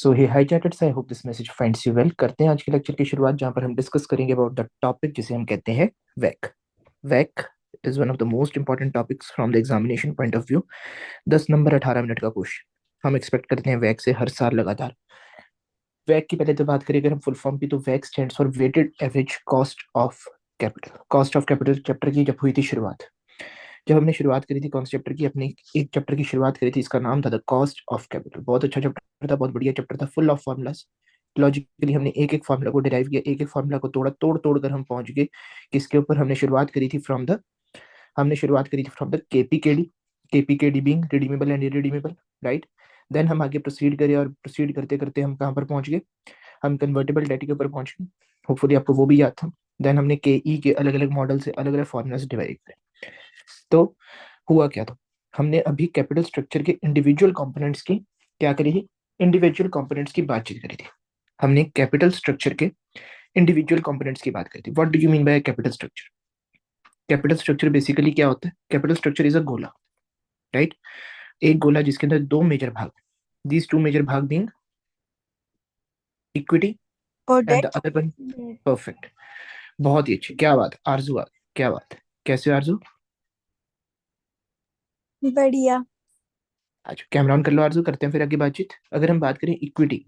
So hey hi chatters, I hope this message finds you well. करते हैं आज के लेक्चर की शुरुआत, जहां पर हम डिस्कस करेंगे अबाउट द टॉपिक जिसे हम कहते हैं वैक। वैक is one of the most important topics from the examination point of view. 10 number 18 minute का क्वेश्चन हम एक्सपेक्ट करते हैं वैक से हर साल लगातार। वैक की पहले तो बात करें अगर हम फुल फॉर्म की, तो वैक stands for weighted average cost of capital. Cost of capital chapter की जब हुई थी शुरुआत, जब हमने शुरुआत करी थी कौन से चैप्टर की, अपने एक चैप्टर की शुरुआत करी थी, इसका नाम था द कॉस्ट ऑफ कैपिटल। बहुत अच्छा चैप्टर था, बहुत बढ़िया चैप्टर था, फुल ऑफ फॉर्मूलाज। लॉजिकली हमने एक एक फार्मूला को डिराइव किया, एक एक फार्मूला को तोड़ कर हम पहुंच गए किसके ऊपर। हमने शुरुआत करी थी from the KPKD. KPKD being redeemable and irredeemable, right. Then हम आगे प्रोसीड करें और प्रोसीड करते करते हम कहाँ पर पहुंच गए, हम कन्वर्टेबल डेट के ऊपर पहुंच गए। होपफुली आपको वो भी याद था। देन हमने के ई के अलग अलग मॉडल से अलग अलग फॉर्मूला डिवाइड करे। तो हुआ क्या था, हमने अभी कैपिटल स्ट्रक्चर के इंडिविजुअल कंपोनेंट्स की क्या करी थी, इंडिविजुअल कंपोनेंट्स की बातचीत करी थी। हमने कैपिटल स्ट्रक्चर के इंडिविजुअल कंपोनेंट्स की बात करी थी। What do you mean by capital structure? Capital structure basically क्या होता है? कैपिटल स्ट्रक्चर इज अ गोला, राइट। एक गोला जिसके अंदर दो मेजर भाग, दीज टू मेजर भाग बीइंग इक्विटी और and the debt. Other one. Perfect, बहुत ही अच्छी, क्या बात आरजू, आ क्या बात है, कैसे हो आरजू? बढ़िया। अच्छा कैमरा ऑन कर लो आरजू, करते हैं फिर आगे बातचीत। अगर हम बात करें इक्विटी,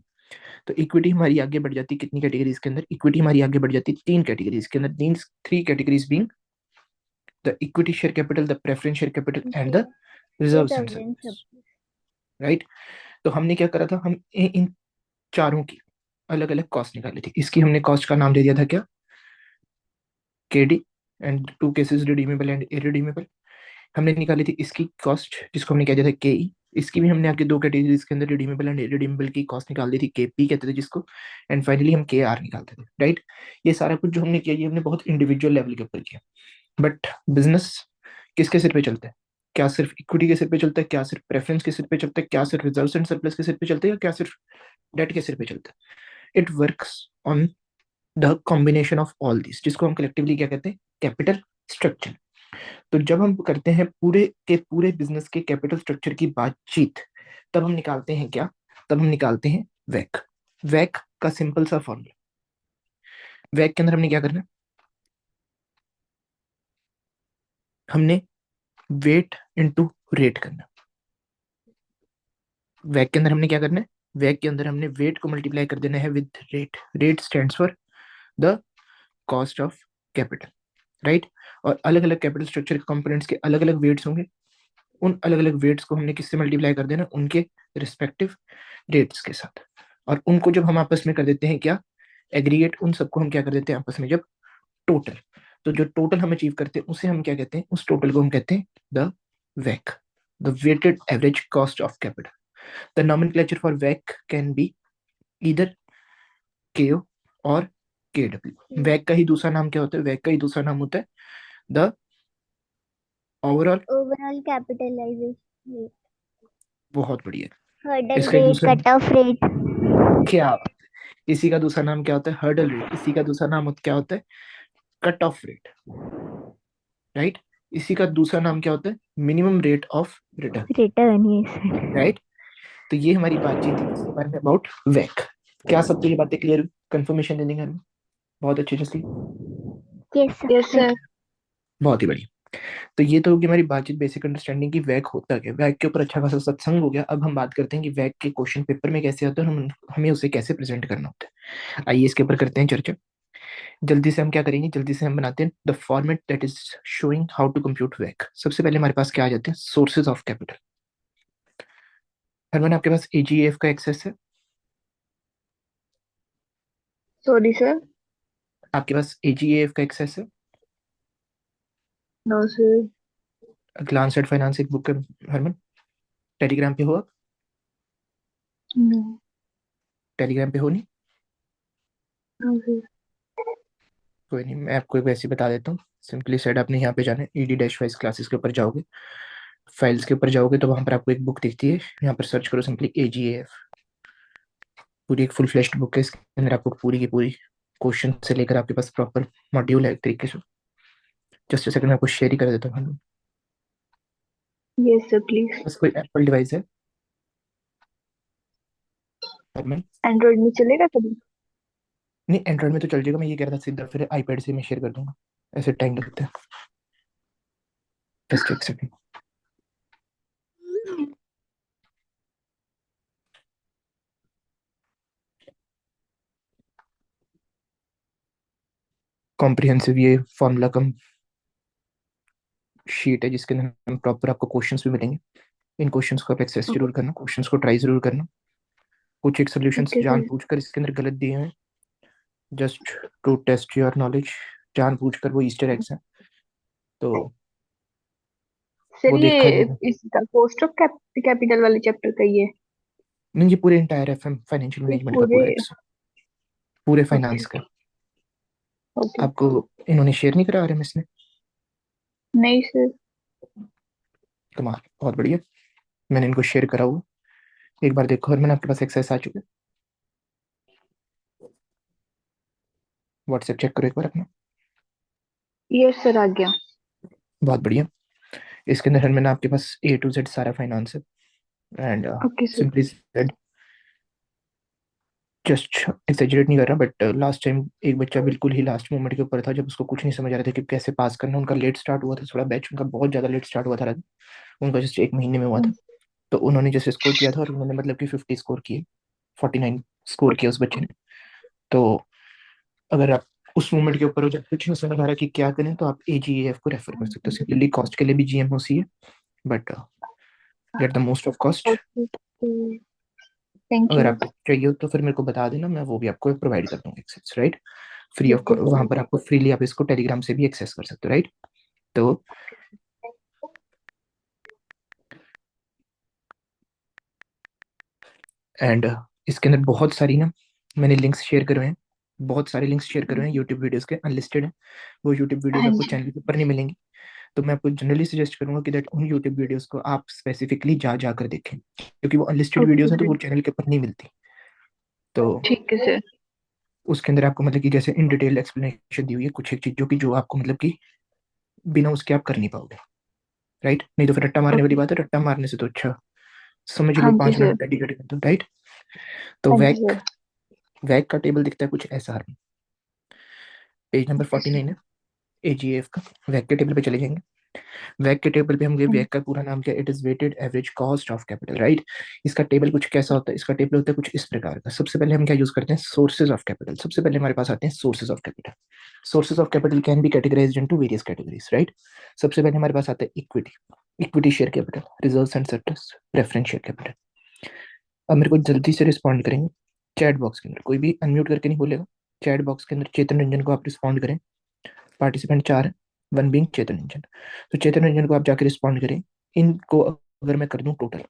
तो इक्विटी हमारी आगे बढ़ जाती है कितनी कैटेगरीज के अंदर? इक्विटी हमारी आगे बढ़ जाती है तीन कैटेगरीज के अंदर। तीन, three categories being the equity share capital, the preference share capital and the reserves and return सब। Surplus, right. तो हमने क्या करा था, हम इन चारों की अलग अलग कॉस्ट निकाली थी। इसकी हमने कॉस्ट का नाम दे दिया था क्या, KD, and two cases redeemable and irredeemable. हमने निकाली थी इसकी कॉस्ट जिसको हमने कह दिया था केई। इसकी भी हमने आगे दो कैटेगरीज के अंदर रिडीमेबल एंड इरिडीमेबल की कॉस्ट निकाल दी थी, केपी कहते थे जिसको। एंड फाइनली हम के आर निकालते थे, राइट। ये सारा कुछ जो हमने किया ये हमने बहुत इंडिविजुअल लेवल के ऊपर किया। बट बिजनेस किसके सिर पे चलता है? क्या सिर्फ इक्विटी के सिर पे चलता है? क्या सिर्फ प्रेफरेंस के सिर पे चलता है? क्या सिर्फ रिजर्व्स एंड सरप्लस के सिर पे चलता है? या क्या सिर्फ डेट के सिर पे चलता है? It works on the combination of all this, जिसको हम कलेक्टिवली क्या कहते हैं, कैपिटल स्ट्रक्चर। तो जब हम करते हैं पूरे के पूरे बिजनेस के कैपिटल स्ट्रक्चर की बातचीत, तब हम निकालते हैं क्या, तब हम निकालते हैं वैक। वैक का सिंपल सा फॉर्मूला, वैक के अंदर हमने क्या करना है, हमने वेट इनटू रेट करना। वैक के अंदर हमने क्या करना है, वैक के अंदर हमने वेट को मल्टीप्लाई कर देना है with rate. Rate stands for the cost of capital, right. और अलग अलग कैपिटल स्ट्रक्चर के कंपोनेंट्स के अलग अलग वेट्स होंगे। उन अलग अलग वेट्स को हमने किससे मल्टीप्लाई कर देना, उनके रिस्पेक्टिव डेट्स के साथ। और उनको जब हम आपस में कर देते हैं क्या, एग्रीगेट, उन सबको हम क्या कर देते हैं आपस में जब टोटल, तो जो टोटल हम अचीव करते हैं उसे हम क्या कहते हैं, उस टोटल को हम कहते हैं the वैक, the weighted average cost of capital. The nomenclature for वैक can be either केओ और के डब्ल्यू। वैक का ही दूसरा नाम क्या होता है, वैक का ही दूसरा नाम होता है द ओवरऑल। Overall capitalisation. बहुत बढ़िया। हर्डल इसका ही रेट, दूसरा, कट ऑफ रेट। क्या बात है, इसी का दूसरा नाम क्या होता है, हर्डल रेट। इसी का दूसरा नाम क्या होता है, कट ऑफ रेट, राइट। इसी का दूसरा नाम क्या होता है, minimum rate of return, return, yes. Right. तो ये हमारी बातचीत थी इसके बारे में अबाउट वैक। क्या सबको ये बातें क्लियर, कंफर्मेशन देने का? बहुत अच्छे जसली, यस सर। बहुत ही बढ़िया। तो ये तो होगी हमारी बातचीत, बेसिक अंडरस्टैंडिंग की वैक होता क्या। वैक के ऊपर अच्छा खासा सत्संग हो गया। अब हम बात करते हैं कि वैक के क्वेश्चन पेपर में कैसे होता है और हमें उसे कैसे प्रेजेंट करना होता है। आइए इसके ऊपर करते हैं चर्चा। जल्दी से हम क्या करेंगे, जल्दी से हम बनाते हैं the format that is showing how to compute वैक। सबसे पहले हमारे पास क्या आ जाते हैं, सोर्सेज ऑफ कैपिटल। हरमन आपके पास एजीएफ का एक्सेस है? Sorry sir. आपके पास एजीएफ का एक्सेस है? No sir. Glance at finance एक बुक है हरमन। टेलीग्राम पे हो आप? नो। टेलीग्राम पे हो नहीं? No sir. कोई नहीं, मैं आपको एक वैसे ही बता देता हूँ। सिंपली सेड आपने यहाँ पे जाना है, ईडी डैश फाइल्स क्लासेस के ऊपर जाओगे, फाइल्स के ऊपर जाओगे तो वहां पर आपको एक बुक दिखती है, यहाँ पर सर्च करो सिंपली एजीएफ। पूरी एक फुल फ्लेश्ड बुक है, इसके अंदर आपको पूरी की पूरी क्वेश्चन से लेकर आपके पास प्रॉपर मॉड्यूल है एक तरीके से। जस्ट सेकंड में आपको शेयर ही कर देता हूँ। Yes sir please. बस कोई एप्पल डिवाइस है? हरमन। एंड्रॉइड में चलेगा तभी? नहीं, एंड्रॉइड में तो चल जाएगा, मैं ये कह रहा था सीधा फिर आईपैड से मैं शेयर कर दूंगा, ऐसे टाइम लगता है। जस्ट एक सेकंड। कॉम्प्रिहेंसिव ये फॉर्मूला कम शीट है जिसके अंदर हम प्रॉपर आपको क्वेश्चंस भी मिलेंगे। इन क्वेश्चंस को आप एक्सेस जरूर करना, क्वेश्चंस को ट्राई जरूर करना। कुछ एक सोल्यूशंस ओके सर। जानबूझकर इसके अंदर गलत दिए हैं, just to test your knowledge. जानबूझकर वो ईस्टर एग्स हैं, तो सर वो ये देखा जाएगा। इसका कॉस्ट ऑफ कैपिटल वाले चैप्टर का ही है? नहीं, ये पूरे इंटायर एफएम फाइनेंशियल ये मैनेजमेंट का पूरे? पूरा एक पूरे ओके फाइनेंस का। ओके। ओके। आपको इन्होंने शेयर नहीं करा आरएमएस ने? नहीं सर। कमाल, बहुत बढ़िया। मैंने इनको शेयर करा हुआ, एक बार देखो। और मैंने आपके पास एक्सेस आ चुके, व्हाट्सएप चेक करो एक बार अपना। यस सर, आ गया। बहुत बढ़िया। इसके अंदर मैंने आपके पास ए टू जेड सारा फाइनेंस है। And okay sir. Simply said, just exaggerate नहीं कर रहा, बट लास्ट टाइम एक बच्चा बिल्कुल ही लास्ट मोमेंट के ऊपर था, जब उसको कुछ नहीं समझ आ रहा था कि कैसे पास करना। उनका लेट स्टार्ट हुआ था, थोड़ा बैच उनका बहुत ज्यादा लेट स्टार्ट हुआ था, उनका जस्ट एक महीने में हुआ था। तो उन्होंने जैसे स्कोर किया था, और उन्होंने मतलब कि 50 स्कोर किए, 49 स्कोर किया उस बच्चे ने। तो अगर आप उस मोमेंट के ऊपर हो, जब कुछ नहीं समझ आ रहा कि क्या करें, तो आप एजीएफ को रेफर कर सकते हो। सिंपली कॉस्ट के लिए भी जीएम होती है, but get the most of cost. Okay. Thank अगर यू। आपको चाहिए हो तो फिर मेरे को बता देना, मैं वो भी आपको प्रोवाइड कर दूंगा एक्सेस, राइट? फ्री ऑफ, ठीक है वहां सर। पर आपको फ्रीली आप इसको टेलीग्राम से भी एक्सेस कर सकते हो, राइट? तो एंड इसके अंदर बहुत सारी ना मैंने लिंक्स शेयर करे हैं, बहुत सारे लिंक्स शेयर करे हैं यूट्यूब वीडियोस के, अनलिस्टेड है। वो यूट्यूब वीडियोस हाँ आपको जी। चैनल के ऊपर नहीं मिलेंगी। तो मैं आपको जनरली सजेस्ट करूंगा कि दैट उन यूट्यूब वीडियोस को आप स्पेसिफिकली जा जाकर देखें, क्योंकि वो अनलिस्टेड ओके वीडियोस हैं, तो वो सर। चैनल के ऊपर नहीं मिलती। तो ठीक है सर। उसके अंदर आपको मतलब कि जैसे इन डिटेल एक्सप्लेनेशन दी हुई है कुछ एक चीजों की, जो आपको मतलब कि बिना उसके आप कर नहीं पाओगे, राइट? नहीं तो फिर रट्टा मारने वाली ओके। बात है, रट्टा मारने से तो अच्छा समझ हाँ लो जी 5 मिनट सर। डेडिकेट कर दो, राइट? तो हाँ जी वैक सर। वैक का टेबल दिखता है कुछ ऐसा, पेज नंबर ओके सर। 49 है एजीएफ का। वैक के टेबल पे चले जाएंगे। वैक के टेबल पे हम गए, हाँ। वैक का पूरा नाम क्या? It is weighted average cost of capital, right? इसका टेबल कुछ कैसा होता है? इसका टेबल होता है कुछ इस प्रकार का। सबसे पहले हम क्या यूज करते हैं? Sources of capital. सबसे पहले हमारे पास आते हैं sources of capital. Sources of capital can be categorised into various categories, right? सबसे पहले हमारे पास आता है equity, equity share capital, reserves and surplus, preference share capital. अब मेरे को जल्दी से रिस्पॉन्ड करेंगे चैट बॉक्स के अंदर, कोई भी अनम्यूट करके नहीं बोलेगा। चैट बॉक्स के अंदर चेतन रंजन को आप रिस्पॉन्ड करें। पार्टिसिपेंट 4 है, वन बीइंग चेतन रंजन। तो चेतन रंजन को आप जाकर रिस्पॉन्ड करें। इनको अगर मैं कर दूं total,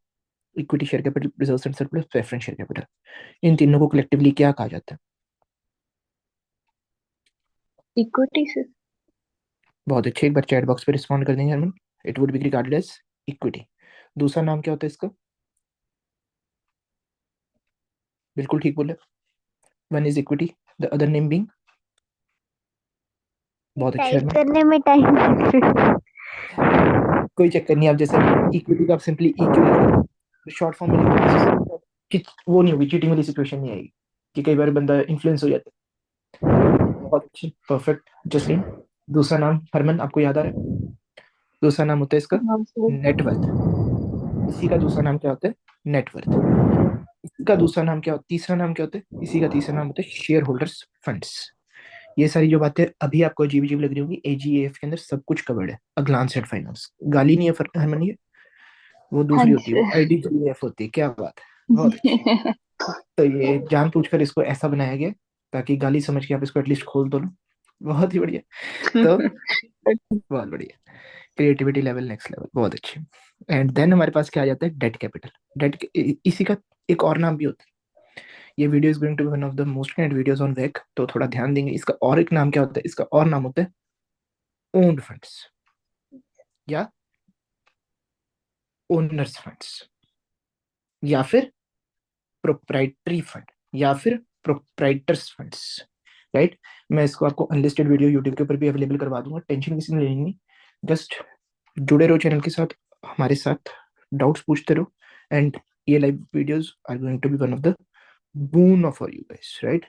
equity share capital, reserves and surplus, preference share capital, इन तीनों को कलेक्टिवली क्या कहा जाता है? Equity sir. बहुत अच्छे, एक बार चैट बॉक्स पे रिस्पॉन्ड कर देंगे Harman. It would be regarded as equity. दूसरा नाम क्या होता है इसका? बिल्कुल ठीक बोले, one is equity, the other name being. बहुत अच्छे टाइप हरमन। करने में टाइम लगता कोई चक्कर नहीं, आप जैसे इक्विटी का आप सिंपली EQ लिख लो, शॉर्ट फॉर्म में लिख लो, कि वो नहीं होगी, चीटिंग वाली सिचुएशन नहीं आएगी कि कई बार बंदा इन्फ्लुएंस हो जाता है। बहुत अच्छी, परफेक्ट जसलीन। दूसरा नाम हरमन आपको याद आ रहा है? दूसरा नाम होता है इसका है। हाँ सर। नेटवर्थ। इसी का दूसरा नाम क्या होता है? नेटवर्थ। इसी का दूसरा नाम क्या होता है? तीसरा नाम क्या होता है? इसी का तीसरा नाम होता है शेयर होल्डर्स फंड्स। ये सारी जो बातें अभी आपको अजीब अजीब लग रही होंगी, एजीएफ के अंदर सब कुछ कवर्ड है। अ ग्लांस एट फाइनेंस, गाली नहीं है हरमन ये, वो हाँ दूसरी जी होती है, वो सर। आईडीजीएफ होती है। क्या बात है, बहुत अच्छी। तो ये जानबूझकर इसको ऐसा बनाया गया ताकि गाली समझ के आप इसको एटलीस्ट खोल तो लो। बहुत ही बढ़िया। तो बहुत बढ़िया, क्रिएटिविटी लेवल नेक्स्ट लेवल, बहुत अच्छे। एंड देन हमारे पास क्या आ जाता है? Date capital. डेट इसी का एक और नाम भी होता है। ये video is going to be one of the most kind videos on वेक, तो थोड़ा ध्यान देंगे। इसका और एक नाम क्या होता है? इसका और नाम होता है ओन्ड फंड्स, या ओनर्स फंड्स, या फिर प्रोप्राइटरी फंड, या फिर प्रोप्राइटर्स फंड्स, राइट? मैं इसको आपको अनलिस्टेड वीडियो यूट्यूब के ऊपर भी अवेलेबल करवा दूंगा, टेंशन किसी ने लेनी नहीं। जस्ट जुड़े रहो चैनल के साथ, हमारे साथ डाउट्स पूछते रहो। एंड ये live videos are going to be one of the boon of for you guys, right?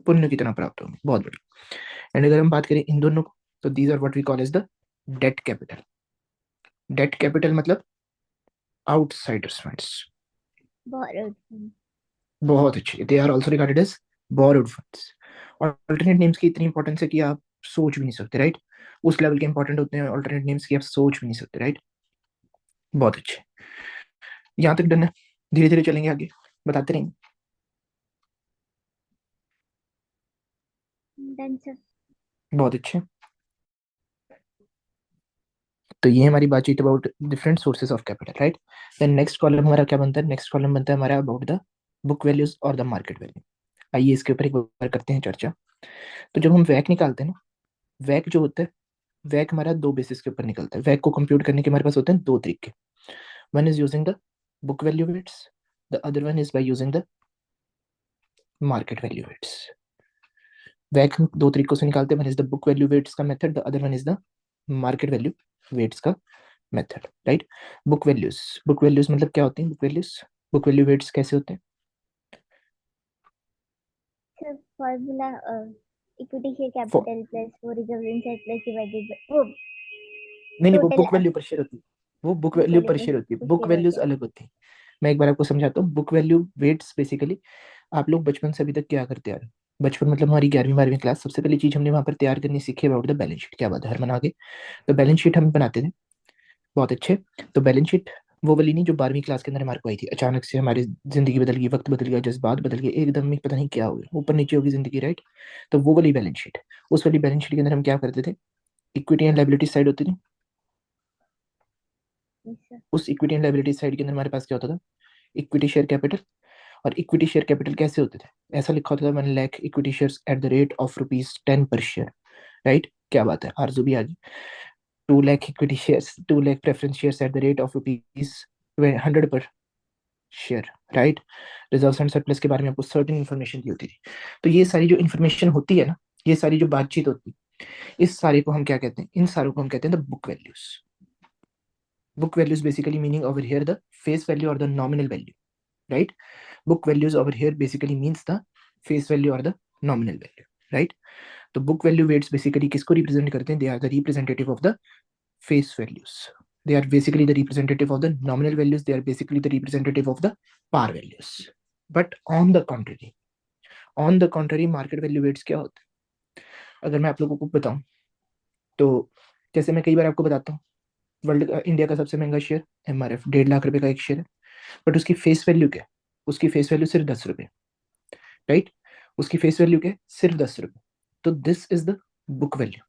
पुण्य कितना प्राप्त होंगे, बहुत बढ़िया। एंड अगर हम बात करें इन दोनों को, तो these are what we call as the debt capital. Debt capital मतलब आउटसाइडर्स फंड्स। borrowed बहुत अच्छे, they are also regarded as borrowed funds. और अल्टरनेट नेम्स की इतनी इंपॉर्टेंस है कि आप सोच भी नहीं सकते, राइट? उस लेवल के इंपॉर्टेंट होते हैं अल्टरनेट नेम्स की, आप सोच भी नहीं सकते, राइट? बहुत अच्छे, यहाँ तक डन है। धीरे धीरे चलेंगे आगे, बताते रहेंगे। done sir. बहुत अच्छे। तो ये हमारी बातचीत about different sources of capital, right? Then next column हमारा क्या बनता है? नेक्स्ट कॉलम बनता है हमारा अबाउट द बुक वैल्यूज और द मार्केट वैल्यू। आइए इसके ऊपर एक बार करते हैं चर्चा। तो जब हम वैक निकालते हैं ना, वैक जो होता है, वैक हमारा दो बेसिस के ऊपर निकलता है। वैक को कंप्यूट करने के हमारे पास होते हैं दो तरीके। One is using the book value weights, the other one is by using the market value weights. वैक हम दो तरीकों से निकालते हैं, one is the book value weights का method, the other one is the market value weights का method, right? Book values मतलब क्या होती है? Book values, book value weights कैसे होते हैं? Sir, formula equity share For, capital plus वो reserve inside plus divided by वो नहीं नहीं, वो total बुक वैल्यू पर शेयर होती है। वो बुक book वैल्यू value पर per शेयर होती है, बुक share वैल्यूज होते हैं. अलग होती है। मैं एक बार आपको समझाता हूँ। बुक वैल्यू वेट्स बेसिकली, आप लोग बचपन से अभी तक क्या करते आ रहे हैं? बचपन मतलब हमारी 11वीं 12वीं क्लास, सबसे पहली चीज हमने वहां पर तैयार करनी सीखी अबाउट द बैलेंस शीट। क्या बात है, हर मना के। तो बैलेंस शीट हम बनाते थे, बहुत अच्छे। तो बैलेंस शीट वो वाली नहीं जो 12वीं क्लास के अंदर हमारे को आई थी, अचानक से हमारी जिंदगी बदल गई, वक्त बदल गया, जज्बात बदल गए, एकदम में पता नहीं क्या हो गया, ऊपर नीचे होगी जिंदगी, राइट? तो वो वाली बैलेंस शीट, उस वाली बैलेंस शीट के अंदर हम क्या करते थे? इक्विटी एंड लाइबिलिटी साइड होती थी। Yes, sir. उस इक्विटी एंड लाइबिलिटी साइड के अंदर हमारे पास क्या होता था? Equity share capital. और इक्विटी शेयर कैपिटल कैसे होते थे? ऐसा लिखा होता था, 1 lakh equity shares at the rate of rupees 10 पर शेयर, राइट? क्या बात है, आरजू भी आ गई। 2 lakh equity shares, 2 lakh preference shares at the rate of rupees 100 पर share, right? Reserve and surplus के बारे में आपको सर्टेन इन्फॉर्मेशन दी होती थी। तो ये सारी जो इन्फॉर्मेशन होती है ना, ये सारी जो बातचीत होती है, इस सारे को हम क्या कहते हैं? इन सारों को हम कहते हैं the book values. Book values basically meaning over here the face value और the nominal value, right? Book values over here basically means the face value और द नॉमिनल वैल्यू, राइट? तो बुक वैल्यू वेट्स बेसिकली किसको represent करते हैं? They are the representative of the face values. They are basically the representative of the nominal values. They are basically the representative of the par values. But on the contrary, market value weights क्या होते हैं? अगर मैं आप लोगों को बताऊं, तो जैसे मैं कई बार आपको बताता हूँ, वर्ल्ड इंडिया का सबसे महंगा शेयर एमआरएफ, 1.5 लाख रुपए का एक शेयर है। बट उसकी फेस वैल्यू क्या है? उसकी फेस वैल्यू सिर्फ 10 रुपए, राइट? उसकी फेस वैल्यू क्या है? सिर्फ 10 रुपए। तो this is the book value,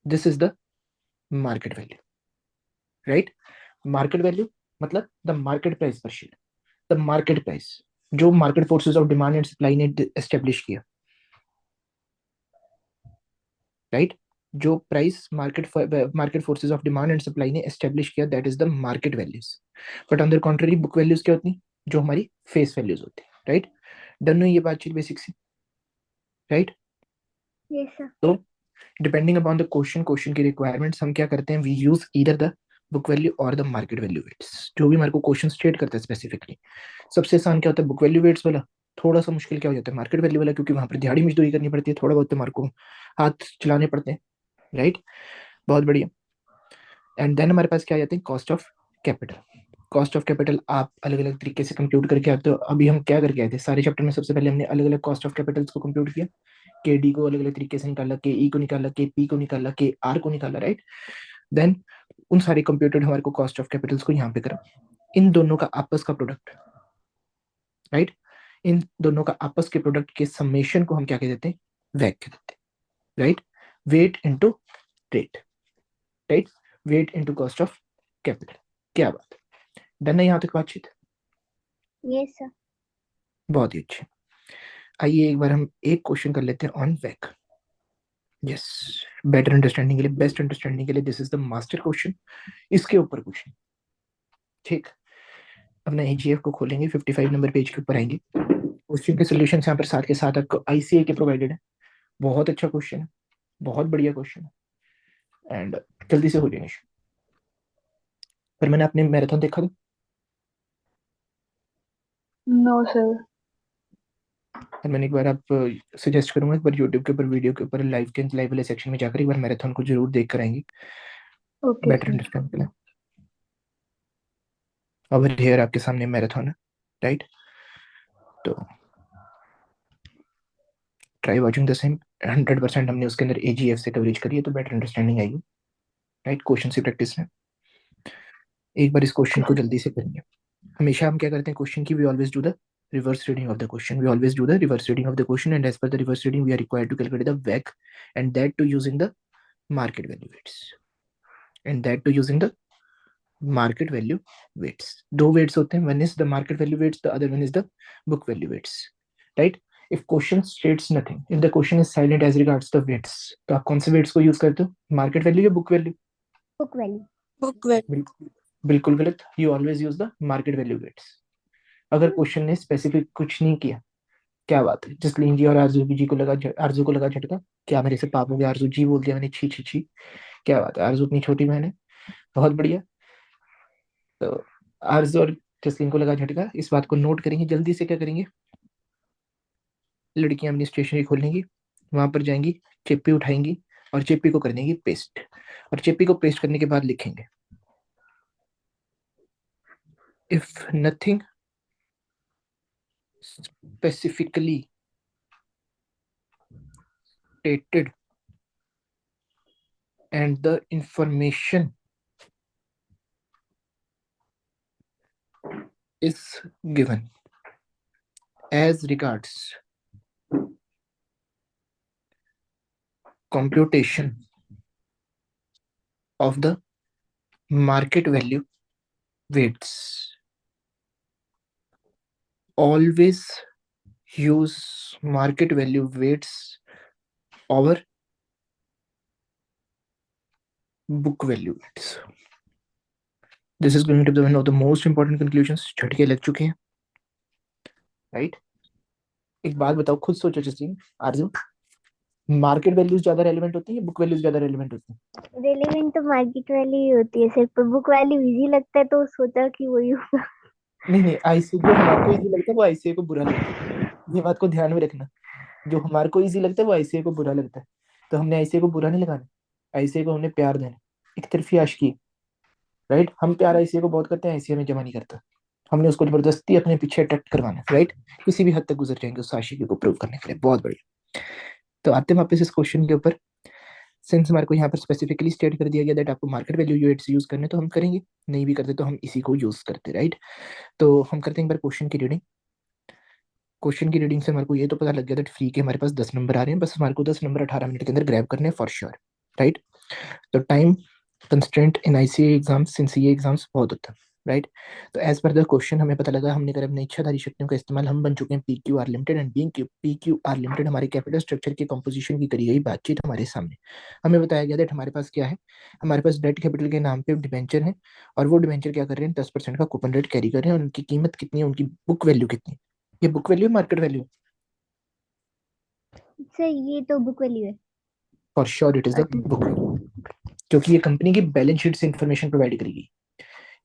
this is the market value, right? Market value मतलब the market price per share, the market price जो market forces of demand and supply ने एस्टेब्लिश किया, राइट? जो price market forces of demand and supply ने establish किया, that is the market values. But on the contrary, book values क्या होती है? जो हमारी फेस वैल्यूज होती है, राइट? डन हुई ये बातचीत बेसिक सी, राइट? Yes, sir. तो डिपेंडिंग अपॉन द क्वेश्चन की रिक्वायरमेंट्स, हम क्या करते हैं? We use either the book value और द मार्केट वैल्यू वेट्स, जो भी हमारे को क्वेश्चन स्टेट करता है स्पेसिफिकली। सबसे आसान क्या होता है? बुक वैल्यू वेट्स वाला। थोड़ा सा मुश्किल क्या हो जाता है? मार्केट वैल्यू वाला, क्योंकि वहां पर दिहाड़ी मजदूरी करनी पड़ती है, थोड़ा बहुत हमारे को हाथ चलाने पड़ते हैं, राइट? बहुत बढ़िया। एंड देन हमारे पास क्या आ जाते हैं? Cost of capital. Cost of capital आप अलग अलग तरीके से कंप्यूट करके आते हो। अभी हम क्या करके आए थे सारे चैप्टर में? सबसे पहले हमने अलग अलग कॉस्ट ऑफ कैपिटल्स को कंप्यूट किया, के डी को अलग अलग तरीके से निकाला, के ई को निकाला, के पी को निकाला, के आर को निकाला, राइट? देन उन सारे कंप्यूटेड हमारे को कॉस्ट ऑफ कैपिटल्स को यहाँ पे करा, इन दोनों का आपस का प्रोडक्ट, राइट? इन दोनों का आपस के प्रोडक्ट के समेशन को हम क्या कह देते हैं? वैक कह देते हैं, right? Weight into rate, right? Weight into cost of capital. क्या बात है, डन है यहाँ तक बातचीत? Yes, sir. बहुत ही अच्छी। आइए एक बार हम एक क्वेश्चन कर लेते हैं ऑन वैक। यस, बेटर अंडरस्टैंडिंग के लिए, बेस्ट अंडरस्टैंडिंग के लिए, this is the master question. इसके ऊपर क्वेश्चन, ठीक? अपना एजीएफ को खोलेंगे, 55 नंबर पेज के ऊपर आएंगे। क्वेश्चन के सोल्यूशन यहाँ पर साथ के साथ आपको आईसीए के प्रोवाइडेड है। बहुत अच्छा क्वेश्चन है, बहुत बढ़िया क्वेश्चन है, एंड जल्दी से हो जाएंगे। पर मैंने अपने मैराथन देखा था। No, sir. मैंने एक बार आप सजेस्ट करूंगा, एक बार यूट्यूब के ऊपर वीडियो के ऊपर लाइव वाले सेक्शन में जाकर एक बार मैराथन को जरूर देख कर आएंगे, ओके बेटर सर। अंडरस्टैंड के लिए। ओवर हियर आपके सामने मैराथन है, राइट? तो ट्राई वॉचिंग द सेम। 100% हमने उसके अंदर एजीएफ से कवरेज करी है, तो बेटर अंडरस्टैंडिंग आएगी, राइट? क्वेश्चन से प्रैक्टिस में एक बार इस क्वेश्चन को जल्दी से करेंगे। हमेशा हम क्या करते हैं क्वेश्चन की, we always do the reverse reading of the question. We always do the reverse reading of the question, and as per the reverse reading, we are required to calculate the WACC, and that to using the market value weights, and that to using the market value weights. दो weights होते हैं, one is the market value weights, the other one is the book value weights, right? If question states nothing, if the question is silent as regards the weights, तो आप कौन से weights को use करते हो, market value या book value? Book value. Book value. बिल्कुल गलत, you always use the market value weights। अगर क्वेश्चन ने स्पेसिफिक कुछ नहीं किया, क्या बात है, जसलीन जी और आरजू जी को लगा, आरजू को लगा झटका, क्या मेरे से पाप हो गया, आरजू जी बोल दिया मैंने, छी छी छी, क्या बात है, आरजू अपनी छोटी बहन है, बहुत बढ़िया। तो आरजू और जसलीन को लगा झटका, इस बात को नोट करेंगे, जल्दी से क्या करेंगे, लड़कियां अपनी स्टेशनरी खोलेंगी, वहां पर जाएंगी, चेपी उठाएंगी और चेपी को कर देंगी पेस्ट, और चेपी को पेस्ट करने के बाद लिखेंगे, if nothing specifically stated and the information is given as regards computation of the market value weights, always use market value weights over book value weights. This is going to be one of the most important conclusions। झटके लग चुके हैं, right? एक बात बताओ, खुद सोचो जैसे आरजू, मार्केट वैल्यूज ज्यादा रेलेवेंट होती है, बुक वैल्यूज ज्यादा रेलेवेंट होती है? रेलेवेंट तो मार्केट वैल्यू ही होती है सर, पर बुक वैल्यू इजी लगता है तो सोचा कि वही होगा। नहीं नहीं, आईसी जो हमारे को इजी लगता है वो आईसीए को बुरा लगता है, ये बात को ध्यान में रखना। जो हमारे को इजी लगता है वो आईसीए को बुरा लगता है, तो हमने आईसीए को बुरा नहीं लगाना, आईसीए को हमने प्यार देना, एक तरफी आशिकी, राइट? हम प्यार आईसीए को बहुत करते हैं, आईसीए में जमा नहीं करता, हमने उसको जबरदस्ती अपने पीछे अट्रैक्ट करवाना, राइट? किसी भी हद तक गुजर जाएंगे उस आशिकी को प्रूव करने के लिए, बहुत बढ़िया। तो आते हैं वापस इस क्वेश्चन के ऊपर। सिंस हमारे को यहाँ पर स्पेसिफिकली स्टेट कर दिया गया दैट आपको मार्केट वैल्यू यूनिट्स यूज करने, तो हम करेंगे, नहीं भी करते तो हम इसी को यूज करते, राइट? तो हम करते हैं एक बार क्वेश्चन की रीडिंग। क्वेश्चन की रीडिंग से हमारे को ये तो पता लग गया दैट फ्री के हमारे पास 10 नंबर आ रहे हैं, बस हमारे को 10 नंबर 18 मिनट के अंदर ग्रैब करने हैं फॉर श्योर, राइट? तो टाइम कंस्ट्रेंट इन आईसीए एग्जाम्स, सिंस ये एग्जाम्स बहुत होता है, राइट? तो एज पर द क्वेश्चन हमें पता लगा, हमने कर अपने इच्छाधारी शक्तियों का इस्तेमाल, हम बन चुके हैं P Q R limited, and being P Q R limited हमारे कैपिटल स्ट्रक्चर के कंपोजिशन की करी गई बातचीत हमारे सामने। हमें बताया गया दैट हमारे पास क्या है, हमारे पास डेट कैपिटल के नाम पे डिबेंचर है, और वो डिबेंचर क्या कर रहे हैं, 10% का कूपन रेट कैरी कर रहे हैं, और उनकी कीमत कितनी है, उनकी बुक वैल्यू कितनी है? ये book value market value? Sir ये तो बुक वैल्यू है। For sure it is the book value, क्योंकि ये कंपनी की बैलेंस शीट से इंफॉर्मेशन प्रोवाइड करी गई,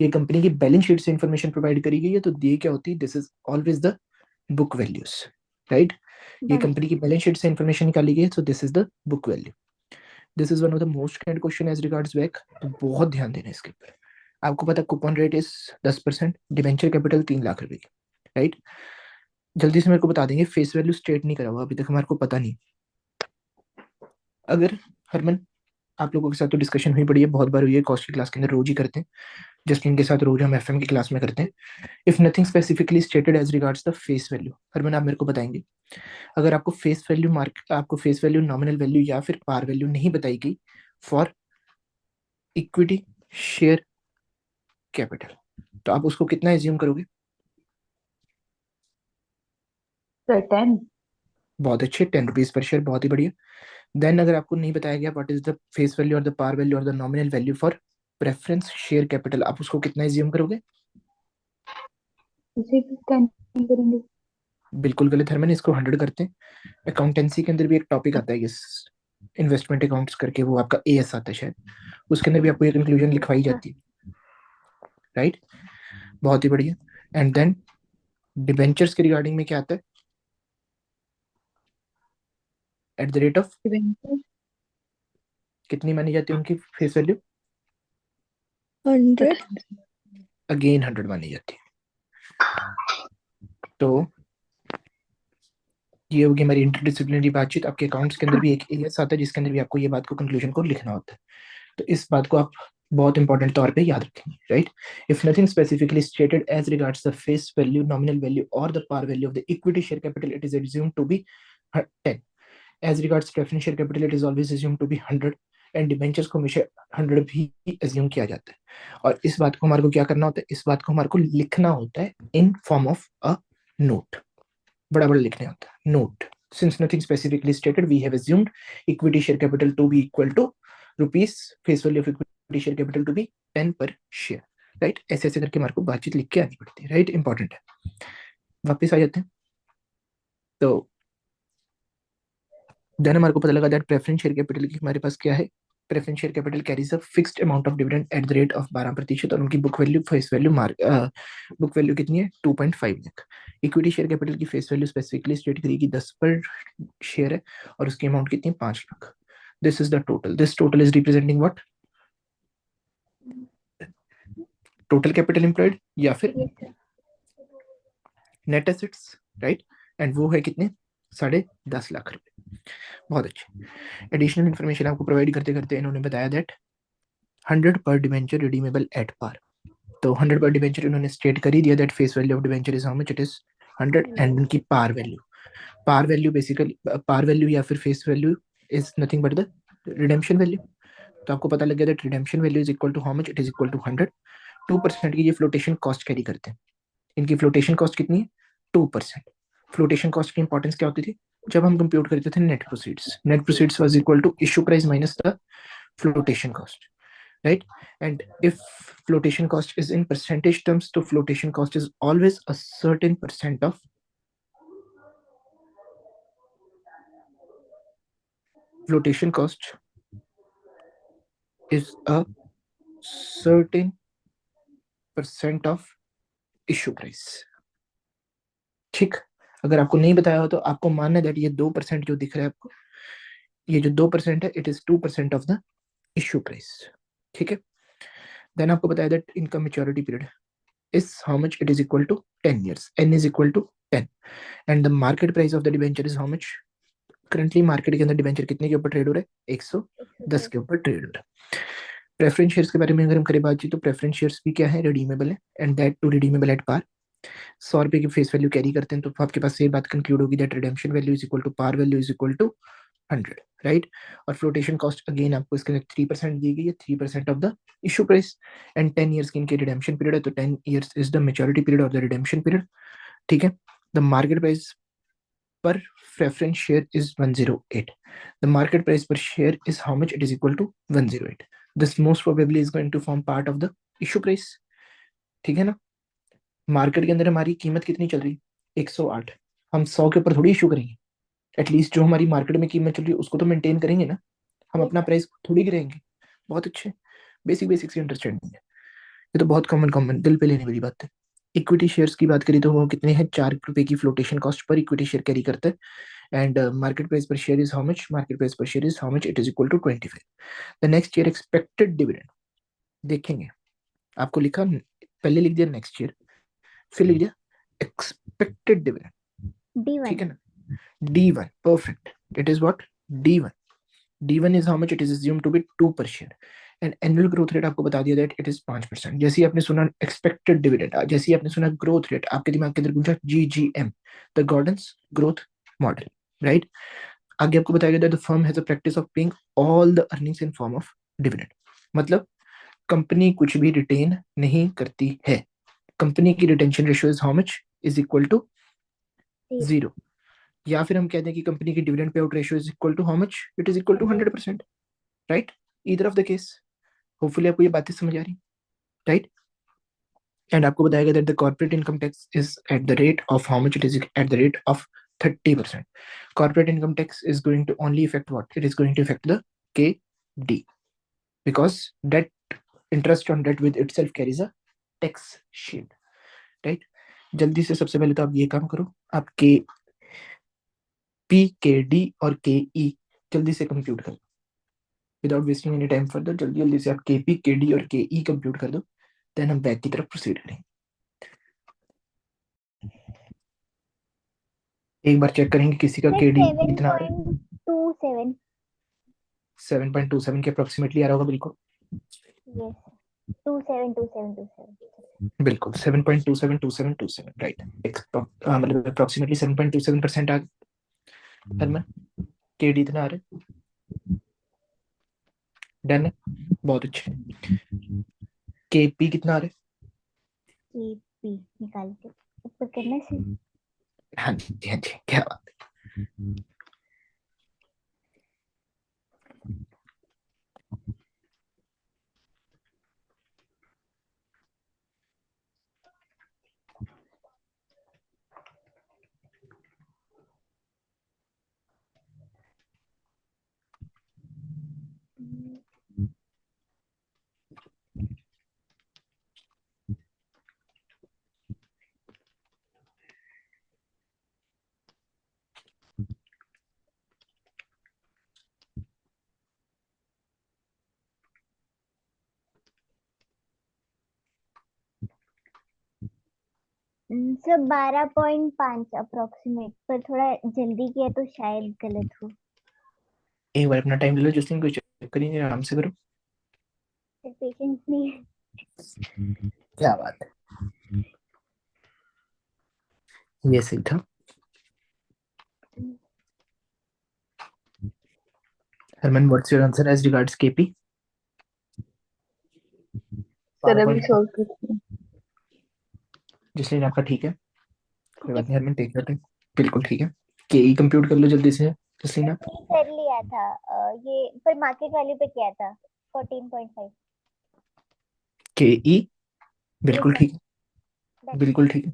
ये कंपनी की बैलेंस शीट से इंफॉर्मेशन प्रोवाइड करी गई है, तो ये क्या होती है, this is always the book values, right? ये डन। कंपनी की बैलेंस शीट से इंफॉर्मेशन निकाली गई है, so this is the book value. This is one of the most kind question as regards back, तो बहुत ध्यान देना इसके ऊपर। आपको पता coupon rate is 10%, debenture capital 3 lakh रुपए की, राइट? जल्दी से मेरे को बता देंगे, फेस वैल्यू स्टेट नहीं करा हुआ अभी तक, हमारे को पता नहीं। अगर हरमन, आप लोगों के साथ तो डिस्कशन हुई पड़ी है, बहुत बार हुई है, कॉस्ट की क्लास के अंदर रोज ही करते हैं, जस्टिन के साथ रोज हम एफएम की क्लास में करते हैं। If nothing specifically stated as regards the face value, Harman आप मेरे को बताएंगे, अगर आपको फेस वैल्यू आपको फेस वैल्यू, नॉमिनल वैल्यू या फिर पार वैल्यू नहीं बताई गई फॉर इक्विटी शेयर कैपिटल, तो आप उसको कितना एज्यूम करोगे? सर 10। बहुत अच्छे, 10 रुपीज पर शेयर, बहुत ही बढ़िया। देन अगर आपको नहीं बताया गया what is the face value और द पार वैल्यू और the nominal value for preference share capital, आप उसको कितना एज्यूम करोगे? इसे भी 10 करेंगे। बिल्कुल गलत हरमन, इसको 100 करते हैं। अकाउंटेंसी के अंदर भी एक टॉपिक आता है, ये इन्वेस्टमेंट अकाउंट्स करके, वो आपका एएस आता है शायद, उसके अंदर भी आपको ये कंक्लूजन लिखवाई जाती है, राइट? बहुत ही बढ़िया। एंड देन डिबेंचर्स के रिगार्डिंग में क्या आता है? At the rate of debenture कितनी मानी जाती है उनकी फेस वैल्यू? 100 अगेन 100 मानी जाती है। तो ये होगी हमारी इंटरडिसिप्लिनरी बातचीत। आपके अकाउंट्स के अंदर भी एक एएस आता है जिसके अंदर भी आपको ये बात को कंक्लूजन को लिखना होता है। तो इस बात को आप बहुत इंपॉर्टेंट तौर पे याद रखेंगे, right? If nothing specifically stated as regards the face value, nominal value और the par value of the equity share capital, it is assumed to be 10. As regards preference share capital, it is always assumed to be 100 and debentures को हमेशा 100 भी assume किया जाता है। और इस बात को हमारे को क्या करना होता है? इस बात को हमारे को लिखना होता है इन फॉर्म ऑफ अ नोट। बड़ा बड़ा लिखने होता है note. Since nothing specifically stated, we have assumed equity share capital to be equal to rupees, face value of equity share capital to be 10 per share, right? ऐसे ऐसे करके हमारे को बातचीत लिख के आनी पड़ती है, राइट? इंपॉर्टेंट है। वापस आ जाते हैं। तो देन हमारे को पता लगा दैट प्रेफरेंस शेयर कैपिटल की हमारे पास क्या है? Preference share capital carries a fixed amount of dividend at the rate of 12% और उनकी book value face value book value कितनी है? 2.5 लाख। इक्विटी शेयर कैपिटल की फेस वैल्यू स्पेसिफिकली स्टेट करी कि 10 पर शेयर है और उसकी अमाउंट कितनी है? 5 lakh. This is the total. This total is representing what? Total capital employed या फिर yes sir. Net assets, right? And वो है कितने? 10.5 लाख रुपए। बहुत अच्छे। एडिशनल इन्फॉर्मेशन आपको प्रोवाइड करते करते इन्होंने बताया दैट 100 पर डिवेंचर रिडीमेबल एट पार। तो 100 पर डिवेंचर इन्होंने स्टेट कर ही दिया that face value of debenture is how much? It is 100 and उनकी par value basically par value या फिर face value is nothing but the redemption value. तो आपको पता लग गया that redemption value is equal to how much? It is equal to 100। 2% की ये फ्लोटेशन कॉस्ट कैरी करते हैं। इनकी फ्लोटेशन कॉस्ट कितनी है? 2%। फ्लोटेशन कॉस्ट की इंपॉर्टेंस क्या होती थी? जब हम कंप्यूट करते थे net proceeds was equal to issue price minus the flotation cost, right? And if flotation cost is in percentage terms, so flotation cost is always a certain percent of flotation cost is a certain percent of issue price। ठीक, अगर आपको नहीं बताया हो तो आपको मानना है दैट ये 2% जो दिख रहा है आपको, ये जो 2% है it is 2% of the issue price. ठीक है। देन आपको बताया that income maturity period is how much? It is equal to 10 years, n is equal to 10 and the market price of the debenture is how much? Currently market के अंदर debenture कितने के ऊपर trade हो रहा है? 110 के ऊपर ट्रेड हो रहा है। प्रेफरेंस शेयर्स के बारे में अगर हम करें बातचीत तो प्रेफरेंस शेयर्स भी क्या है? रिडीमेबल है and that too redeemable at par. 100 रुपए की फेस वैल्यू कैरी करते हैं तो आपके पास ये बात कंक्लूड होगी that redemption value is equal to par value is equal to 100, right? और फ्लोटेशन कॉस्ट अगेन आपको इसके अंदर 3% दी गई है, 3% of the issue price and 10 years की इनकी रिडेम्पशन पीरियड है, तो 10 years is the maturity period of the redemption period. ठीक है। The market price per preference share is 108. The market price per share is how much? It is equal to 108. This most probably is going to form part of the issue price। ठीक है ना? Market के अंदर हमारी कीमत कितनी चल रही है? 108। हम 100 के ऊपर थोड़ी इशू करेंगे। एटलीस्ट जो हमारी मार्केट में कीमत चल रही है उसको तो मेंटेन करेंगे ना। हम यस अपना सर। प्राइस थोड़ी गिराएंगे। बहुत अच्छे। बेसिक सी अंडरस्टैंडिंग है। ये तो बहुत कॉमन दिल पे लेने वाली बात है। इक्विटी शेयर्स की बात करी तो वो कितने हैं? 4 रुपए की flotation cost per equity share carry करते हैं and market price per share is how much? Market price per share is how much? It is equal to 25। the next year expected dividend देखेंगे। आपको लिखा, पहले लिख दिया नेक्स्ट ईयर, फिर लिख दिया एक्सपेक्टेड डिविडेंड। D1। ठीक है ना? D1 perfect। it is what? D1। D1 is how much? It is assumed to be 2 per share and annual growth rate आपको बता दिया that it is 5%। जैसे ही आपने सुना एक्सपेक्टेड डिविडेंड, जैसे ही आपने सुना ग्रोथ रेट, आपके दिमाग के अंदर पूछा GGM, the Gordon's growth model, right? आगे आपको बताया गया the firm has a practice of paying all the earnings in form of dividend. मतलब कंपनी कुछ भी रिटेन नहीं करती है। कंपनी की retention ratio is how much? Is equal to 0। या फिर हम कहते हैं कि कंपनी की dividend pay out ratio is equal to how much? It is equal to 100%, right? Either of the case. Hopefully आपको ये बातें समझ आ रही, राइट? एंड आपको बताया गया that the corporate income tax is at the rate of how much? It is at the rate of 30%। corporate income tax is going to only affect what? It is going to affect the KD because debt, interest on debt with itself carries a tax shield, right? जल्दी से सबसे पहले तो आप ये काम करो, आपके पी, के डी और के ई जल्दी से कंप्यूट कर दो, without wasting any time further. जल्दी जल्दी से आप के पी, के डी और के ई कंप्यूट कर दो, देन हम बैक की तरफ प्रोसीड करेंगे। एक बार चेक करेंगे किसी का सर के डी सेवन कितना आ रहा है। पॉइंट टू सेवन 7.27 के अप्रोक्सीमेटली आ रहा होगा, बिल्कुल यस 272727 बिल्कुल 7.272727 राइट। मतलब अप्रोक्सीमेटली 7.27% आ गया। हरमन के डी इतना आ रहा है, डन है, बहुत अच्छे। के पी कितना आ रहा के पी निकाल के ऊपर करना से है? हाँ जी हाँ जी, क्या बात सर 12.5 अप्रोक्सीमेट, पर थोड़ा जल्दी किया तो शायद गलत हो। है। एक बार अपना टाइम ले लो, जिस दिन कोई चेक करिए, आराम से करो। सर पेशेंस नहीं है। क्या बात है, ये सही था। Harman what's your answer as regards KP? Sir अभी 12.5। सॉल्व करती हूँ। जिसलिए आपका ठीक है, कोई ठीक है बात नहीं sir, Harman, take your time. बिल्कुल ठीक है। के ई कंप्यूट कर लो जल्दी से, जिसलिए ना। ये कर लिया था ये पर मार्केट वैल्यू पे किया था 14.5। के ई यस बिल्कुल सर, ठीक है, दैट्स बिल्कुल ठीक है।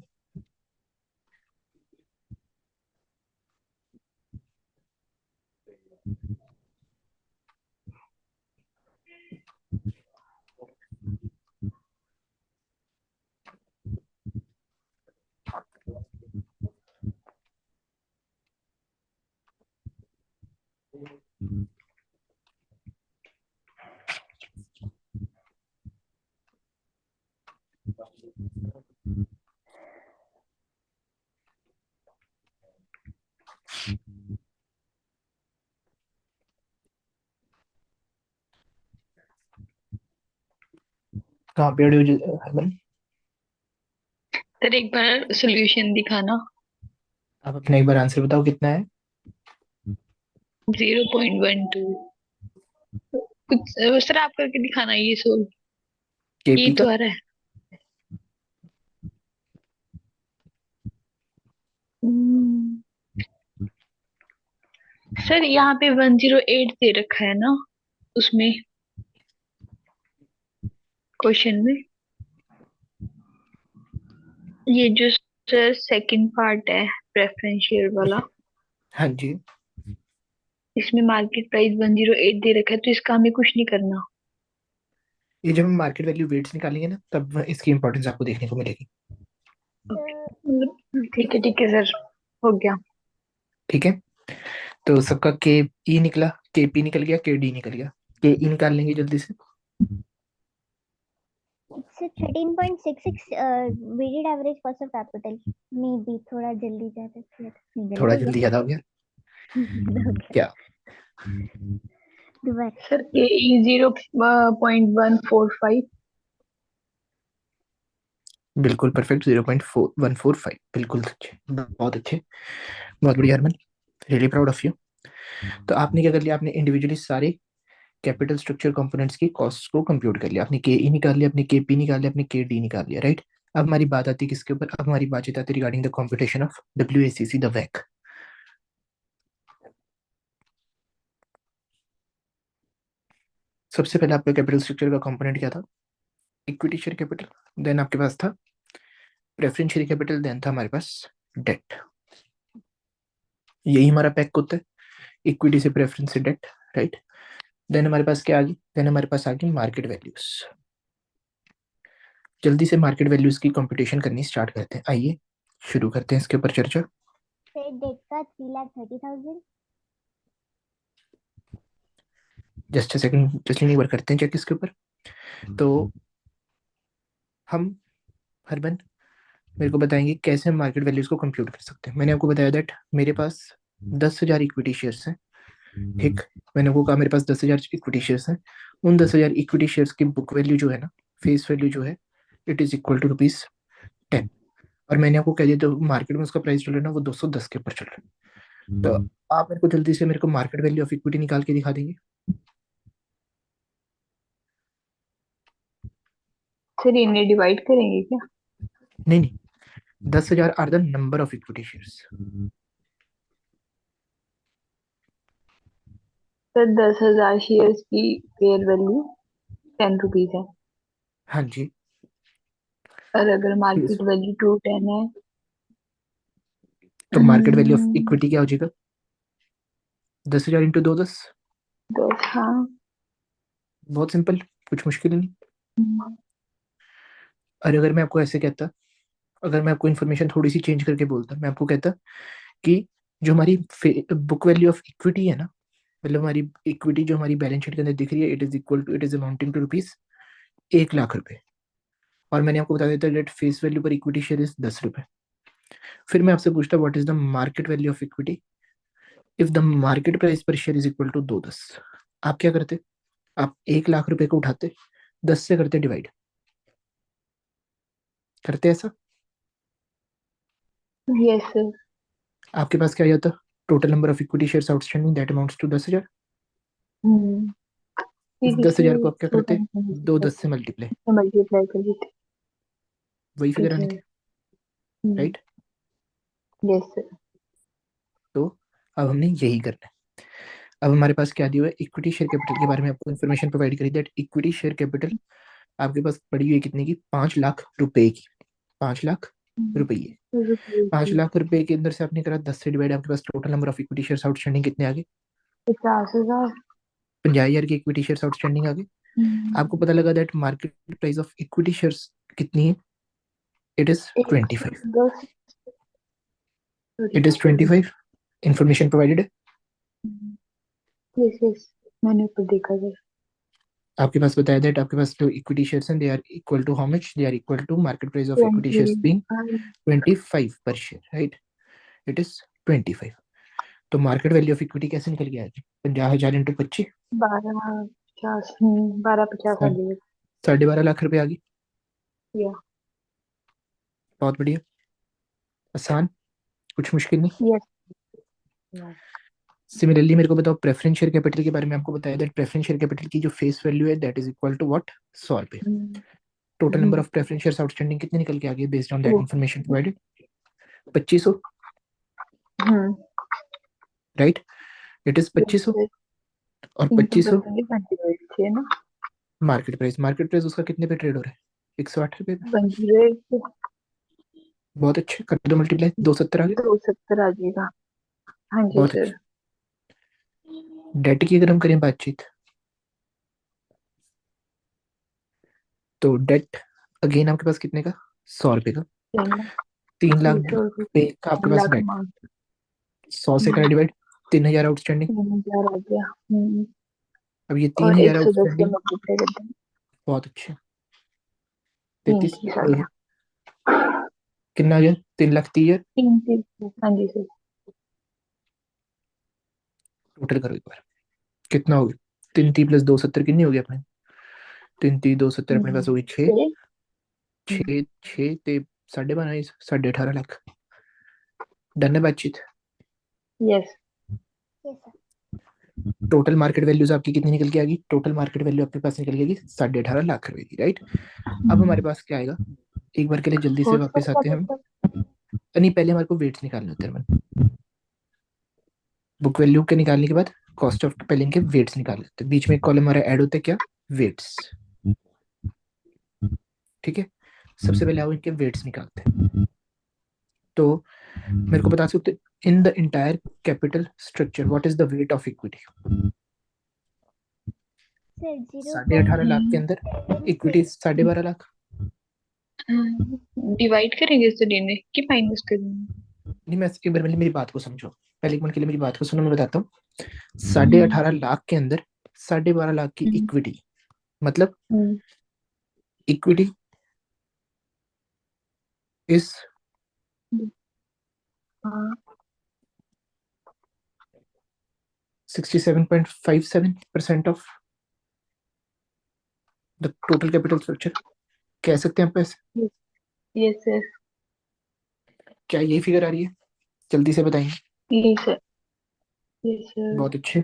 कहाँ पे अड़े हो हरमन? सर एक बार सोल्यूशन दिखाना। आप अपना एक बार आंसर बताओ कितना है। 0.12 कुछ सर आप करके दिखाना ये सोल्व। ये केपी का तो आ रहा है। हम्म, सर यहाँ पे 108 दे रखा है ना उसमें क्वेश्चन में। ये जो सर सेकंड पार्ट है प्रेफरेंशियल वाला, हाँ जी, इसमें मार्केट प्राइस 108 दे रखा है, तो इसका हमें कुछ नहीं करना। ये जब हम मार्केट वैल्यू वेट्स निकालेंगे ना, तब इसकी इंपॉर्टेंस आपको देखने को मिलेगी। ठीक है सर, हो गया। ठीक है, तो सबका के ई निकला, के पी निकल गया, के डी निकल गया। के ई निकाल लेंगे जल्दी से। Sir 13.66 weighted average cost of capital. May be थोड़ा जल्दी ज्यादा किया था, नहीं थोड़ा जल्दी हो जल्दी ज्यादा हो गया गया क्या? दोबारा। सर के 0.145। बिल्कुल परफेक्ट, 0.4145, बिल्कुल अच्छे, बहुत अच्छे, बहुत बढ़िया Harman, really proud of you. तो आपने क्या कर लिया, आपने इंडिविजुअली सारे कैपिटल स्ट्रक्चर कंपोनेंट्स की कॉस्ट को कंप्यूट कर लिया। आपने के ई निकाल लिया, आपने के पी निकाल लिया, आपने के डी निकाल लिया, राइट। अब हमारी बात आती है किसके ऊपर? अब हमारी बातचीत आती है regarding the computation of W A C C, the वैक। सबसे पहले आपका कैपिटल स्ट्रक्चर का कंपोनेंट क्या था? Equity share capital. देन आपके पास था प्रेफरेंस शेयर कैपिटल, देन था हमारे पास डेट। यही हमारा पैक होता है, इक्विटी से प्रेफरेंस से डेट, राइट। देन हमारे पास क्या आ गई? देन हमारे पास आ गई मार्केट वैल्यूज। जल्दी से मार्केट वैल्यूज की कंप्यूटेशन करनी स्टार्ट करते हैं, आइए शुरू करते हैं इसके ऊपर चर्चा। सर डेट का 3,30,000। जस्ट सेकंड, जस्ट एक बार करते हैं चेक इसके ऊपर। तो हम हरबन मेरे को बताएंगे कैसे हम मार्केट वैल्यूज को कंप्यूट कर सकते हैं। मैंने आपको बताया दैट मेरे पास 10,000 इक्विटी शेयर्स हैं। ठीक, मैंने आपको कहा मेरे पास 10,000 इक्विटी शेयर्स हैं। उन 10,000 इक्विटी शेयर्स की बुक वैल्यू जो है ना, फेस वैल्यू जो है, इट इज इक्वल टू ₹10। और मैंने आपको कह दिया तो मार्केट में उसका प्राइस चल रहा है ना, वो 210 के ऊपर चल रहा है। तो आप मेरे को जल्दी से मेरे को मार्केट वैल्यू ऑफ इक्विटी निकाल के दिखा देंगे। सर इन्हें डिवाइड करेंगे क्या? नहीं नहीं, 10,000 are the number of equity shares. Sir 10,000 shares की फेयर वैल्यू 10 रुपीज है। हाँ जी। और अगर Yes. मार्केट वैल्यू 210 है। तो market value of hmm, equity क्या हो जाएगा? 10,000 इंटू 210। 10, हाँ। बहुत सिंपल, कुछ मुश्किल नहीं। हम्म, और अगर मैं आपको ऐसे कहता, अगर मैं आपको इन्फॉर्मेशन थोड़ी सी चेंज करके बोलता, मैं आपको कहता कि जो हमारी बुक वैल्यू ऑफ इक्विटी है ना, मतलब हमारी इक्विटी जो हमारी बैलेंस शीट के अंदर दिख रही है, it is equal to, it is amounting to ₹1,00,000। और मैंने आपको बता देता that face value per equity share is ₹10। फिर मैं आपसे पूछता what is the market value of equity if the market price per share is equal to 210। आप क्या करते? आप ₹1,00,000 को उठाते, 10 से करते डिवाइड, करते ऐसा। Yes sir. आपके पास क्या आ जाता? Total number of equity shares outstanding that amounts to 10,000। Hmm, इस फिर दस इसे हजार को आप क्या छोटा करते? दो 10 से मल्टीप्लाई, मल्टीप्लाई कर देते। वही फिगर ठीक आनी है। थी, राइट। Yes sir. तो अब हमने यही करना है। अब हमारे पास क्या दिया हुआ है? इक्विटी शेयर कैपिटल के बारे में आपको इन्फॉर्मेशन प्रोवाइड करी दैट इक्विटी शेयर कैपिटल आपके पास पड़ी हुई है कितने की? ₹5,00,000 की। 5,00,000 पांच रुपये लाख रुपए के अंदर से आपने करा 10 से डिवाइड, आपके पास total number of equity shares outstanding कितने आ गए? 50,000। 50,000 की इक्विटी शेयर्स आउटस्टैंडिंग आ गए। आपको पता लगा that market price of equity shares कितनी है? इट इज एक सौ 25। Thus it is 25, information provided है। यस यस, मैंने ऊपर देखा सर। आपके पास बताया दैट आपके पास जो इक्विटी शेयर्स हैं they are equal to how much? They are equal to market price of equity shares being 25। 25 पर शेयर, राइट। It is 25। तो मार्केट वैल्यू ऑफ इक्विटी कैसे निकल गया? 50,000 इंटू 25, 1250। 1250 आ गए। 12.5 लाख रुपए आ गई। या। बहुत बढ़िया, आसान, कुछ मुश्किल नहीं। यस। सिमिलरली मेरे को बताओ प्रेफरेंस शेयर कैपिटल के बारे में। आपको बताया दैट प्रेफरेंस शेयर कैपिटल की जो फेस वैल्यू है that is equal to what? ₹100। Total number of preference shares outstanding कितने निकल के आ गए based on that information provided? 2500, right. It is 2500। और इनकम 2500 परसेंटेज 28 है ना। मार्केट प्राइस उसका कितने पे ट्रेड हो रहा है? ₹108 पे। 28। बहुत अच्छे, कर दो मल्टीप्लाई, 270 आ गए। 270 आ जाएगा। हाँ जी बहुत सर। अच्छे। डेट की अगर हम करें बातचीत, तो डेट अगेन आपके पास कितने का? ₹100 का। 3 लाख 3,30,000 पे का आपके पास लाख डेट। अमाउंट। 100 से करा डिवाइड, 3,000 आउटस्टैंडिंग। 3,000 आ गया। अब ये तीन और हजार 110 से आउटस्टैंडिंग, मल्टीप्लाई कर देंगे। बहुत अच्छे। 33, 30 आ गया। कितना आ गया? 3,30,000। 30। हाँ जी सर। टोटल करो एक बार, कितना हो गया? 3,30 प्लस 270 कितनी हो गई अपने? 3,30 270 अपने पास हो गई 6। छः। 6 6 ते 12.5, 18.5 लाख। डन है बातचीत। Yes. Yes sir. Total market values आपकी कितनी निकल के आ गई? टोटल मार्केट वैल्यू आपके पास निकल गई 18.5 लाख रुपए की, राइट। अब हमारे पास क्या आएगा? एक बार के लिए जल्दी से कॉस्ट का वापस क्या आते हैं हम। था? नहीं, पहले हमारे को वेट्स निकालने होते हैं। बुक वैल्यू के निकालने के बाद कॉस्ट ऑफ पहले इनके वेट्स निकाल लेते हैं। बीच में एक कॉलम हमारा ऐड होता है, क्या? वेट्स। ठीक है, सबसे पहले आओ इनके वेट्स निकालते हैं। तो मेरे को बता सकते in the entire capital structure what is the weight of equity? Sir zero 18.5 lakh के अंदर इक्विटी 12.5 लाख। डिवाइड करेंगे सर इन्हें कि माइनस करेंगे? नहीं, मैं एक बार पहले मेरी बात को समझो, पहले एक मिनट के लिए मेरी बात को सुनो, मैं बताता हूँ। 18.5 लाख के अंदर 12.5 लाख की इक्विटी, मतलब इक्विटी इज हाँ 67.57% of the total capital structure, कह सकते हैं आप ऐसे। यस सर क्या यही फिगर आ रही है? जल्दी से बताएंगे। यस सर यस सर बहुत अच्छे।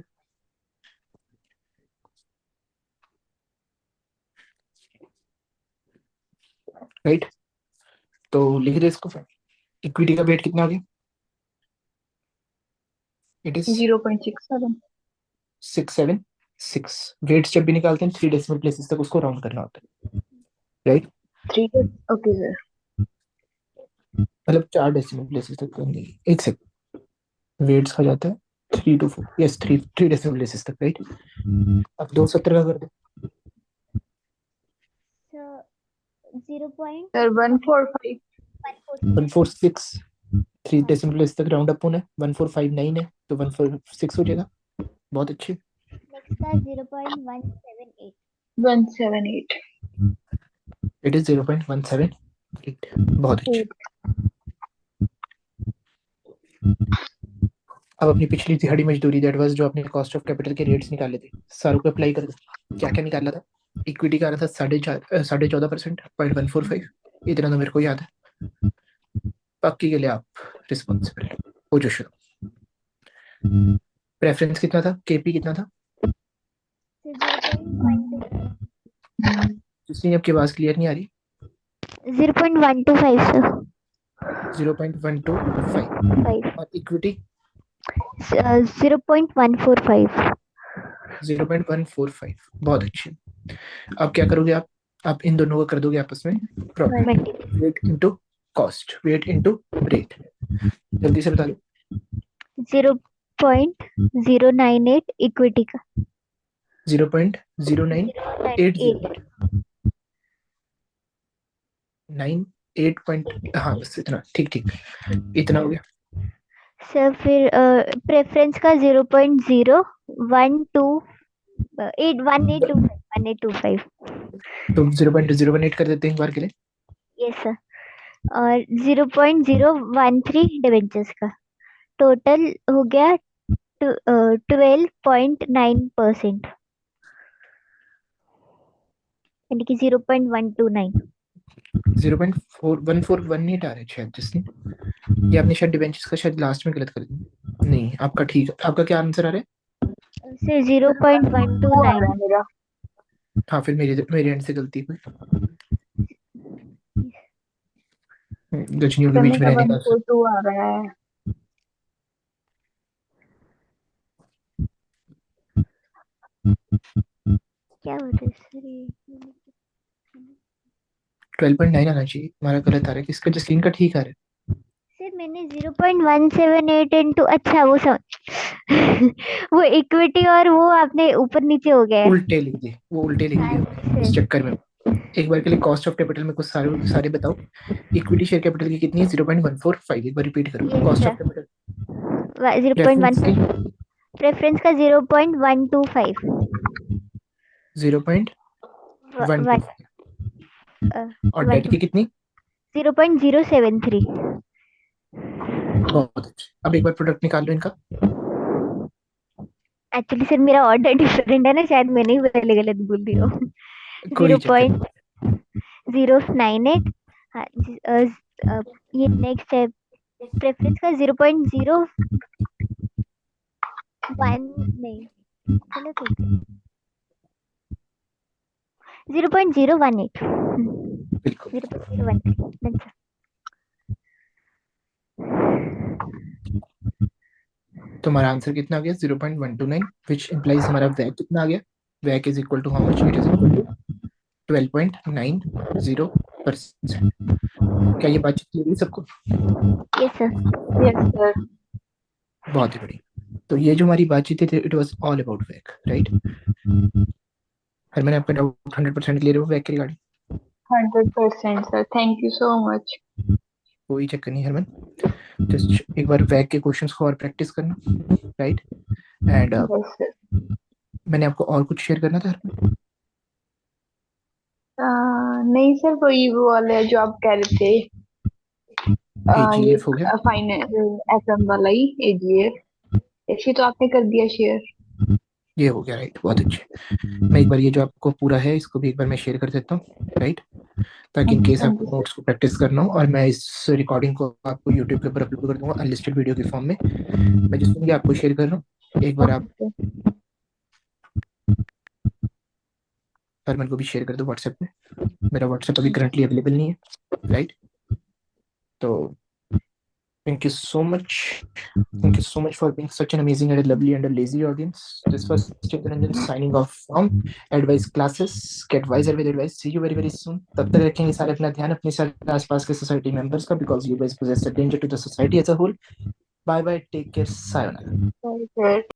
राइट, तो लिख दे इसको। इक्विटी का वेट कितना आ गया? It is 0.67 676। वेट्स जब भी निकालते हैं 3 डेसिमल प्लेसेस तक उसको राउंड करना होता है, राइट। 3 ओके सर मतलब 4 डेसिमल प्लेसेस तक नहीं, एक सेकंड, वेट्स का जाता है 3 to 4, यस, 3 डेसिमल प्लेसेस तक, राइट। अब 270 का कर दो। So 0.146. सर 145 146, 3 डेसिमल प्लेस तक राउंड अप होना है, 1459 है तो 146 हो जाएगा। बहुत अच्छे। Next का 0.178. 178 इट इज 0.178। बहुत अच्छे। अब अपनी पिछली दिहाड़ी मजदूरी, दैट वाज जो आपने कॉस्ट ऑफ कैपिटल के रेट्स निकाले थे, सारों को अप्लाई कर दो। क्या क्या निकाला था? इक्विटी का आ रहा था 14.5%, 0.145। इतना तो मेरे को याद है। बाकी के लिए आप रिस्पॉन्सिबल हो जो शुरू। प्रेफरेंस कितना था? केपी कितना था? So 0.125. जिसकी आपकी आवाज क्लियर नहीं आ रही। 0.125 sir. 0.125। 5. और इक्विटी 0.145. 0.145। बहुत अच्छे। अब क्या करोगे आप इन दोनों को कर दोगे आपस में profit, weight into cost, weight into rate. जल्दी से बता दो। 0.098 इक्विटी का 0.0980 98 पॉइंट, हाँ बस इतना, ठीक ठीक, इतना हो गया। सर फिर प्रेफरेंस का 0.012 1825 तो 0.018 कर देते हैं एक बार के लिए। Yes sir. और 0.013 डिवेंचर्स का टोटल हो गया 12.9%, यानी कि 0.129। 0.1418 आ रहा है शायद, जिसने ये आपने शायद डिबेंचर्स का शायद लास्ट में गलत कर दिया। नहीं, आपका ठीक है। आपका क्या आंसर आ रहा है? सर 0.129। मेरा हाँ, फिर मेरे एंड से गलती हुई। गजनियों के बीच में मेरा रहने का 142 आ रहा है। क्या होता है सर ये? 12.9 आना चाहिए, हमारा गलत आ रहा है। किसका? जसलीन का ठीक आ रहा है। सर मैंने 0.178 इंटू, अच्छा वो समझ वो इक्विटी और वो आपने ऊपर नीचे हो गया है। उल्टे लिख दिए, वो उल्टे लिख दिए हमने इस चक्कर में। एक बार के लिए कॉस्ट ऑफ कैपिटल में कुछ सारे बताओ। इक्विटी शेयर कैपिटल की कितनी है? 0.145। एक बार रिपीट करो। Yes, cost sir. Of capital 0.1 reference की प्रेफरेंस का 0.125 0.125 और डेट की कितनी? 0.073। बहुत अच्छे। अब एक बार प्रोडक्ट निकाल लो इनका। एक्चुअली सर मेरा ऑर्डर डिफरेंट है ना, शायद मैंने ही पहले गलत बोल दिया। कोई चक्कर नहीं। 0.098। हाँ ये नेक्स्ट है प्रेफरेंस का 0.01 नहीं, चलो ठीक है 0.018। बिल्कुल। 0.013। तुम्हारा आंसर कितना आ गया? 0.129, विच इम्प्लाइज हमारा वैक कितना आ गया? वैक is equal to how much? It is equal to 12.90%। क्या ये बातचीत क्लियर है सबको? Yes sir. यस सर बहुत ही बढ़िया। तो ये जो हमारी बातचीत थी, इट वाज ऑल अबाउट वैक, राइट। हर मैंने आपका डाउट 100% क्लियर है वैक की regarding? 100% sir thank you so much. कोई चक्कर नहीं हरमन, जस्ट एक बार वैक के क्वेश्चंस को और प्रैक्टिस करना, राइट। एंड बस सर। मैंने आपको और कुछ शेयर करना था हरमन? नहीं सर, वही वो वाले जो आप कह रहे थे, ये AGF हो गया, फाइनेंस FM वाला ही AGF, इसी तो आपने कर दिया शेयर। ये हो गया, राइट, बहुत अच्छे। मैं एक बार ये जो आपको पूरा है इसको भी एक बार मैं शेयर कर देता हूँ, राइट, ताकि इन केस हाँ आपको जी सर। नोट्स को प्रैक्टिस करना हो। और मैं इस रिकॉर्डिंग को आपको यूट्यूब के ऊपर अपलोड कर दूंगा अनलिस्टेड वीडियो के फॉर्म में। मैं जिसको भी आपको शेयर कर रहा हूँ, एक बार ओके आप सर। हरमन को भी शेयर कर दो व्हाट्सएप पे। मेरा व्हाट्सएप अभी हाँ करंटली अवेलेबल नहीं है, राइट। तो thank you so much. Thank you so much for being such an amazing and a lovely and a lazy audience. This was Chittaranjan signing off from Advice Classes. Get wiser with advice. See you very very soon. तब तक रखेंगे सारे अपना ध्यान अपने सारे आसपास के सोसाइटी मेंबर्स का, because you guys possess a danger to the society as a whole. Bye bye. Take care. Sayonara. Sir.